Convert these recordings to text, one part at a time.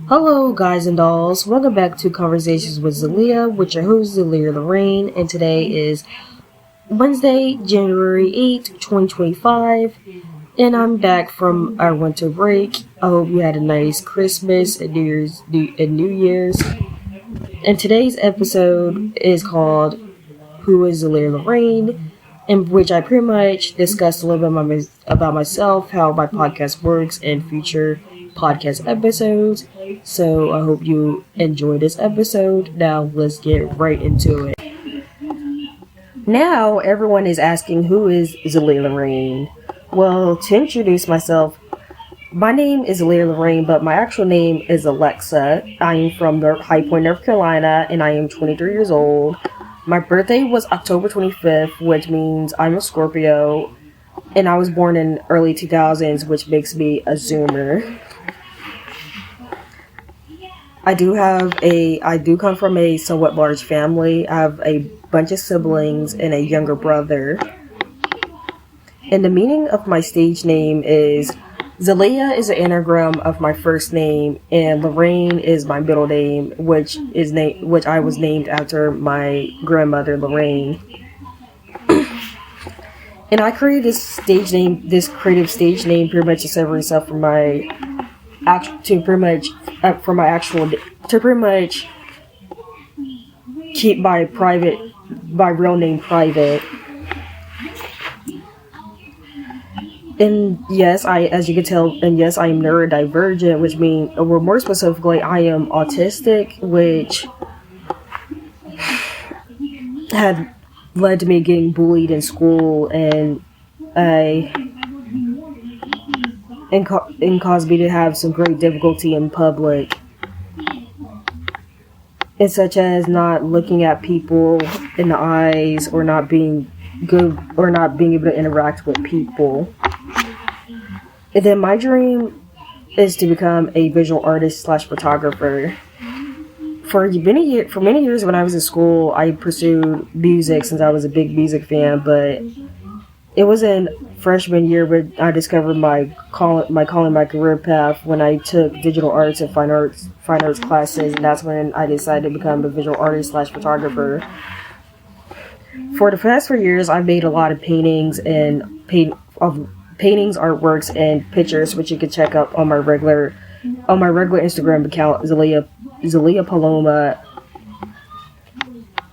Hello guys and dolls, welcome back to Conversations with Xalea, with your host Xalea Lorraine, and today is Wednesday, January 8th, 2025, and I'm back from our winter break. I hope you had a nice Christmas and New Year's. And today's episode is called Who is Xalea Lorraine, in which I pretty much discussed a little bit about myself, how my podcast works, and future podcast episodes. So I hope you enjoy this episode. Now let's get right into it. Now everyone is asking, who is Xalea Lorraine? Well, to introduce myself, my name is Xalea Lorraine, but my actual name is Alexa. I am from High Point, North Carolina, and I am 23 years old. My birthday was October 25th, which means I'm a Scorpio, and I was born in early 2000s, which makes me a Zoomer. I do come from a somewhat large family. I have a bunch of siblings and a younger brother. And the meaning of my stage name is Xalea is an anagram of my first name, and Lorraine is my middle name, which I was named after my grandmother Lorraine. And I created this creative stage name pretty much to separate myself from to pretty much keep my real name private. And yes, as you can tell, I am neurodivergent, which means, or more specifically, I am autistic, which had led to me getting bullied in school, and caused me to have some great difficulty in public. And such as not looking at people in the eyes, or not being able to interact with people. And then my dream is to become a visual artist / photographer. For many years when I was in school, I pursued music since I was a big music fan, but it was in freshman year when I discovered my career path when I took digital arts and fine arts classes, and that's when I decided to become a visual artist / photographer. For the past 4 years, I've made a lot of paintings, artworks, and pictures, which you can check out on my regular Instagram account, Xalea Paloma,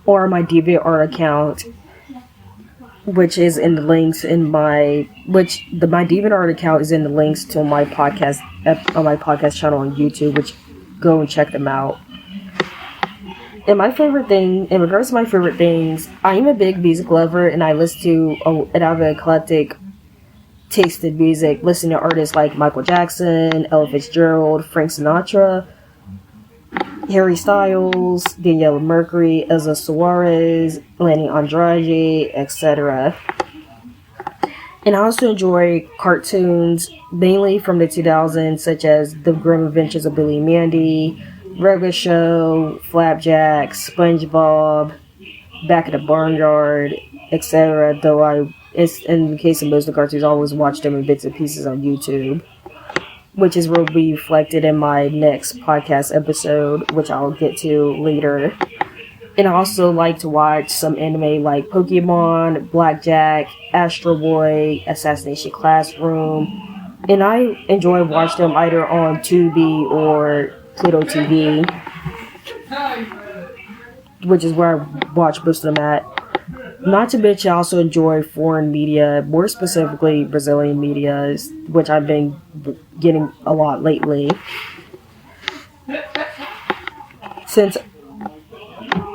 or my DeviantArt account, which is in the links my DeviantArt account is in the links to my podcast on my podcast channel on YouTube, which go and check them out. And in regards to my favorite things, I am a big music lover, and I have an eclectic taste in music, listening to artists like Michael Jackson, Ella Fitzgerald, Frank Sinatra, Harry Styles, Daniela Mercury, Elza Suarez, Lenny Andrade, etc. And I also enjoy cartoons, mainly from the 2000s, such as The Grim Adventures of Billy and Mandy, Regular Show, Flapjack, SpongeBob, Back in the Barnyard, etc. Though in the case of most of the cartoons, I always watch them in bits and pieces on YouTube, which will be reflected in my next podcast episode, which I'll get to later. And I also like to watch some anime like Pokemon, Blackjack, Astro Boy, Assassination Classroom, and I enjoy watching them either on Tubi or Pluto TV, which is where I watch most of them at. Not to mention, I also enjoy foreign media, more specifically Brazilian media, which I've been getting a lot lately.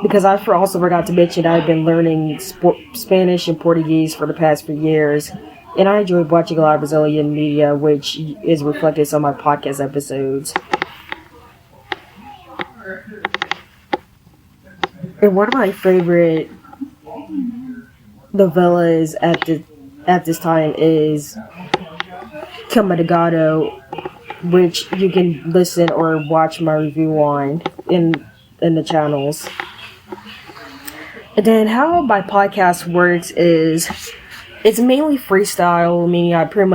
Because I also forgot to mention, I've been learning Spanish and Portuguese for the past few years, and I enjoy watching a lot of Brazilian media, which is reflected in some of my podcast episodes. And one of my favorite novellas at this time is Camargado, which you can listen or watch my review on in the channels. And then how my podcast works is it's mainly freestyle, meaning I pretty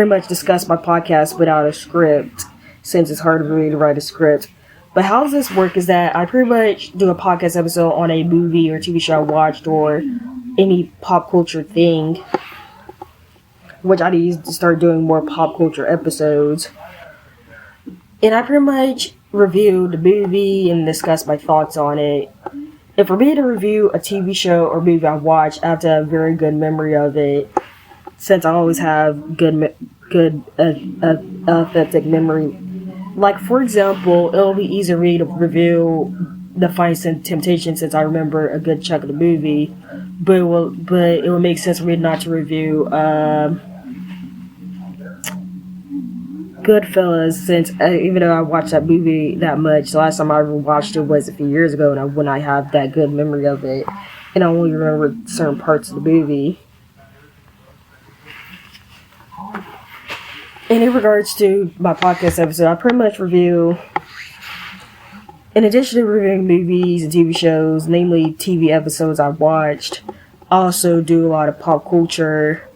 much discuss my podcast without a script. since it's hard for me to write a script. But how does this work is that I pretty much do a podcast episode on a movie or TV show I watched or any pop culture thing, which I need to start doing more pop culture episodes. And I pretty much review the movie and discuss my thoughts on it. And for me to review a TV show or movie I watch, I have to have a very good memory of it, since I always have good authentic memory. Like, for example, it'll be easy for me to review The Fine Temptation since I remember a good chunk of the movie, but it will make sense for me not to review Goodfellas, since even though I watched that movie that much, the last time I ever watched it was a few years ago, and when I have that good memory of it, and I only remember certain parts of the movie. And in regards to my podcast episode, I pretty much review, in addition to reviewing movies and TV shows, namely TV episodes I watched, I also do a lot of pop culture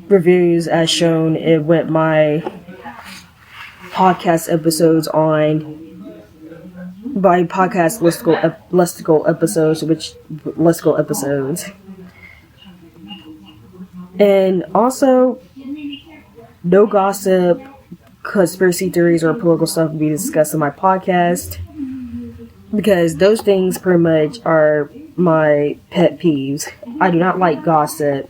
reviews as shown with my podcast episodes by podcast listicle episodes. And also, no gossip, conspiracy theories, or political stuff will be discussed in my podcast, because those things pretty much are my pet peeves. I do not like gossip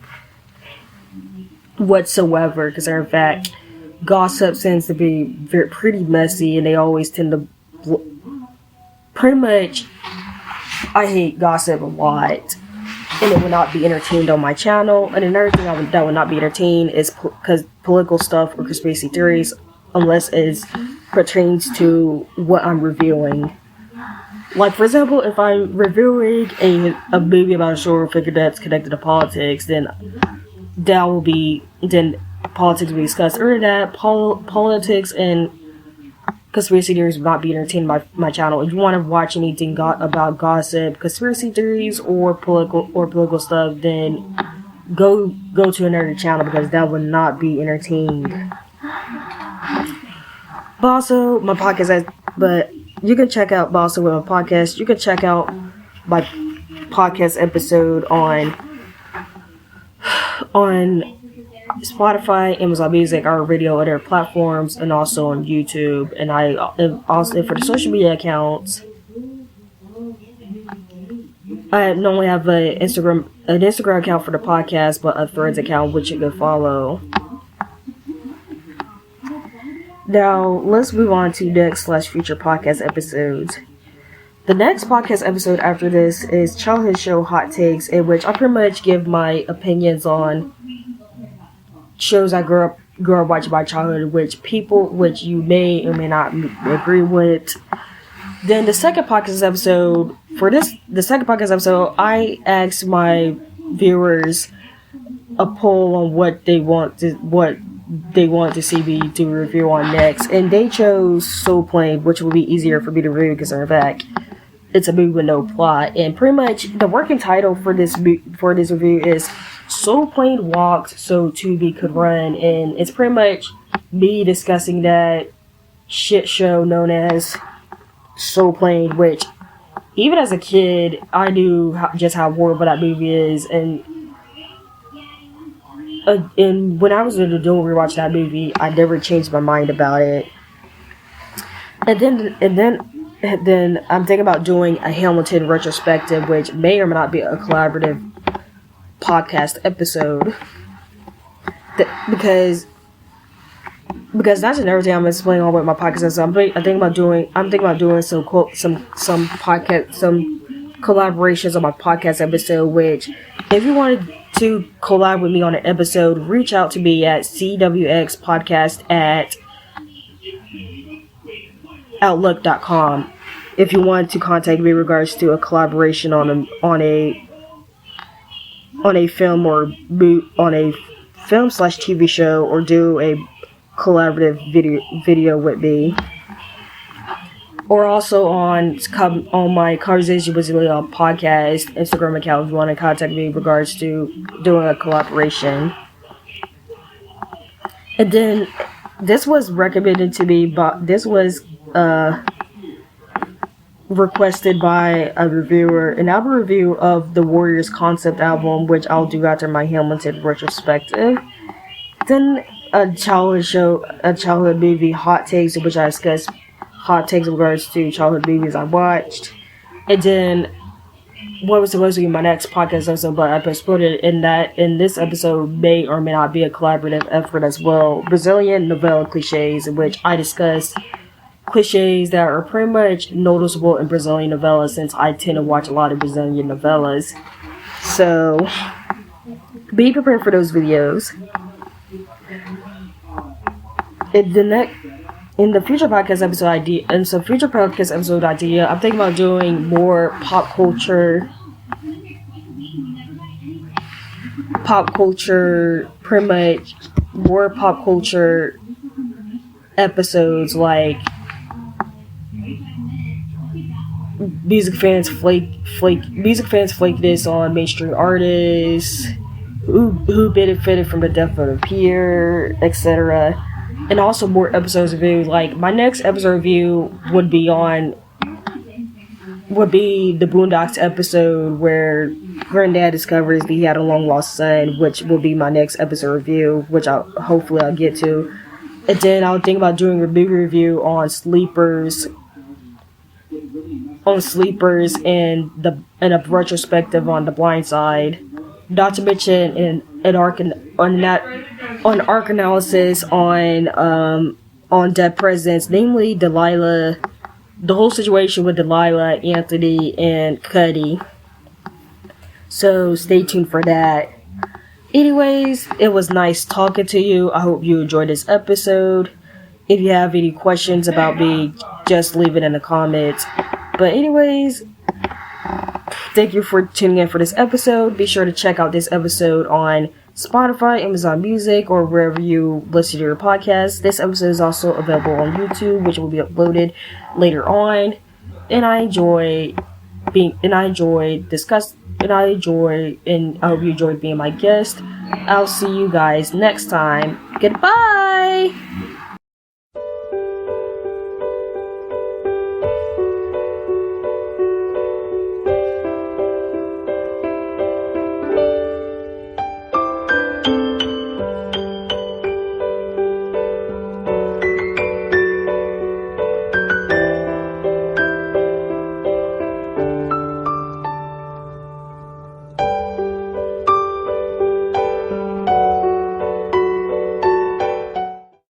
whatsoever, because in fact, gossip tends to be pretty messy, and they always tend to pretty much, I hate gossip a lot, and it will not be entertained on my channel. And another thing that would not be entertained is because political stuff or conspiracy theories, unless it pertains to what I'm reviewing. Like, for example, if I'm reviewing a movie about a historical figure that's connected to politics, then politics will be discussed. Other than that, politics and conspiracy theories will not be entertained by my channel. If you want to watch anything about gossip, conspiracy theories, or political stuff, then go to another channel, because that would not be entertained. But also, my podcast you can check out with my podcast. You can check out my podcast episode on Spotify, Amazon Music, our radio, other platforms, and also on YouTube. And I also, for the social media accounts, I normally have an Instagram account for the podcast, but a Threads account which you can follow. Now, let's move on to next/future podcast episodes. The next podcast episode after this is Childhood Show Hot Takes, in which I pretty much give my opinions on shows I grew up watching my childhood, which you may or may not agree with. Then the second podcast episode, I asked my viewers a poll on what they want to see me do a review on next, and they chose Soul Plane, which will be easier for me to review because in fact it's a movie with no plot. And pretty much the working title for this review is Soul Plane Walked So Tubi Could Run, and it's pretty much me discussing that shit show known as Soul Plane, which even as a kid I knew just how horrible that movie is, and when I was an adult rewatching that movie, I never changed my mind about it. And then I'm thinking about doing a Hamilton retrospective, which may or may not be a collaborative podcast episode. Because that's another thing I'm explaining on with my podcast. So I'm thinking about doing some collaborations on my podcast episode. Which, if you wanted to collab with me on an episode, reach out to me at CWXpodcast at outlook.com. If you want to contact me in regards to a collaboration on a film or on a film/TV show, or do a collaborative video with me, or also on my Conversation with Xalea podcast Instagram account if you want to contact me in regards to doing a collaboration. And then this was recommended to me, but this was requested by a reviewer, an album review of the Warriors concept album, which I'll do after my Hamilton retrospective. Then a childhood movie, Hot Takes, in which I discussed hot takes in regards to childhood movies I watched. And then what was supposed to be my next podcast episode, but I postponed it, in this episode may or may not be a collaborative effort as well. Brazilian novella cliches, in which I discuss cliches that are pretty much noticeable in Brazilian novellas, since I tend to watch a lot of Brazilian novellas. So be prepared for those videos. In the future podcast episode idea, I'm thinking about doing more pop culture, pretty much more pop culture episodes, like music fans flake this on mainstream artists, who benefited from the death of a peer, etc. And also more episodes review. Like my next episode review would be the Boondocks episode where Granddad discovers that he had a long lost son, which will be my next episode review, which hopefully I'll get to. And then I'll think about doing a movie review on Sleepers, and a retrospective on The Blind Side. Not to mention an arc analysis on dead presidents, namely Delilah, the whole situation with Delilah, Anthony, and Cuddy. So stay tuned for that. Anyways, it was nice talking to you. I hope you enjoyed this episode. If you have any questions about me, just leave it in the comments. But anyways, thank you for tuning in for this episode. Be sure to check out this episode on Spotify, Amazon Music, or wherever you listen to your podcast. This episode is also available on YouTube, which will be uploaded later on. And I hope you enjoyed being my guest. I'll see you guys next time. Goodbye!